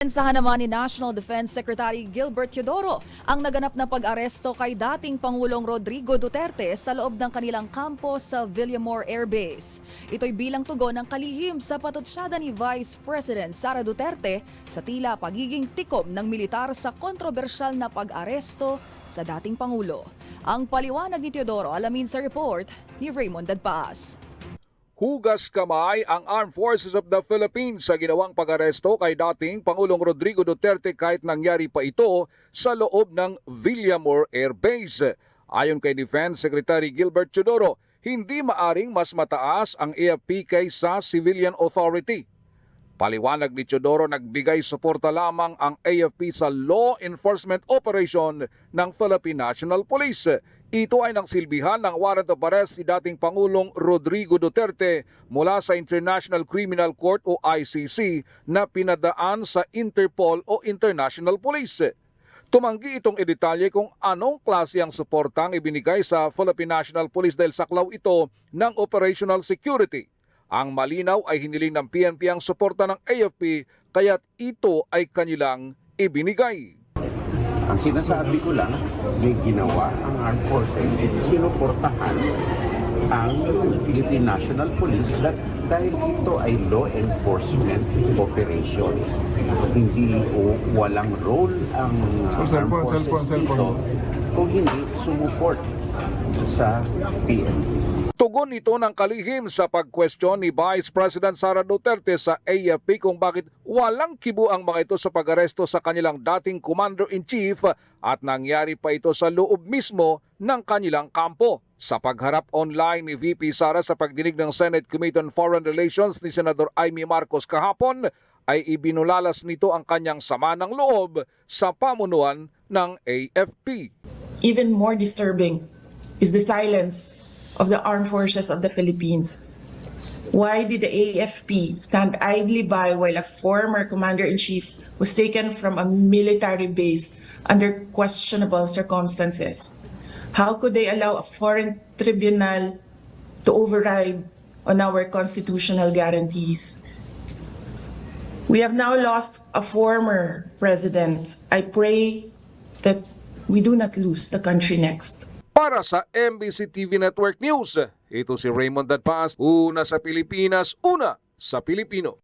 Pensahan naman ni National Defense Secretary Gilbert Teodoro ang naganap na pag-aresto kay dating Pangulong Rodrigo Duterte sa loob ng kanilang kampo sa Villamor Air Base. Ito'y bilang tugon ng kalihim sa patutsyada ni Vice President Sara Duterte sa tila pagiging tikom ng militar sa kontrobersyal na pag-aresto sa dating Pangulo. Ang paliwanag ni Teodoro alamin sa report ni Raymond Dadpaas. Hugas kamay ang Armed Forces of the Philippines sa ginawang pag-aresto kay dating Pangulong Rodrigo Duterte kahit nangyari pa ito sa loob ng Villamor Air Base. Ayon kay Defense Secretary Gilbert Teodoro, hindi maaring mas mataas ang AFP kaysa Civilian Authority. Paliwanag ni Teodoro, nagbigay suporta lamang ang AFP sa law enforcement operation ng Philippine National Police. Ito ay nangsilbihan ng warrant of arrest si dating Pangulong Rodrigo Duterte mula sa International Criminal Court o ICC na pinadaan sa Interpol o International Police. Tumanggi itong idetalye kung anong klase ang suportang ibinigay sa Philippine National Police dahil saklaw ito ng operational security. Ang malinaw ay hiniling ng PNP ang suporta ng AFP kaya't ito ay kanilang ibinigay. Ang sinasabi ko lang, may ginawa ang armed forces, sinuportahan ang Philippine National Police dahil ito ay law enforcement operation. Hindi o walang role ang armed forces dito kung hindi sumuport sa PNP. Tugon ito ng kalihim sa pagkwestiyon ni Vice President Sara Duterte sa AFP kung bakit walang kibo ang mga ito sa pag-aresto sa kanilang dating Commander-in-Chief at nangyari pa ito sa loob mismo ng kanilang kampo. Sa pagharap online ni VP Sara sa pagdinig ng Senate Committee on Foreign Relations ni Senador Amy Marcos kahapon, ay ibinulalas nito ang kanyang sama ng loob sa pamunuan ng AFP. Even more disturbing is the silence of the armed forces of the Philippines. Why did the AFP stand idly by while a former commander-in-chief was taken from a military base under questionable circumstances? How could they allow a foreign tribunal to override on our constitutional guarantees? We have now lost a former president. I pray that we do not lose the country next. Para sa MBC TV Network News, ito si Raymond Dadpaas, una sa Pilipinas, una sa Pilipino.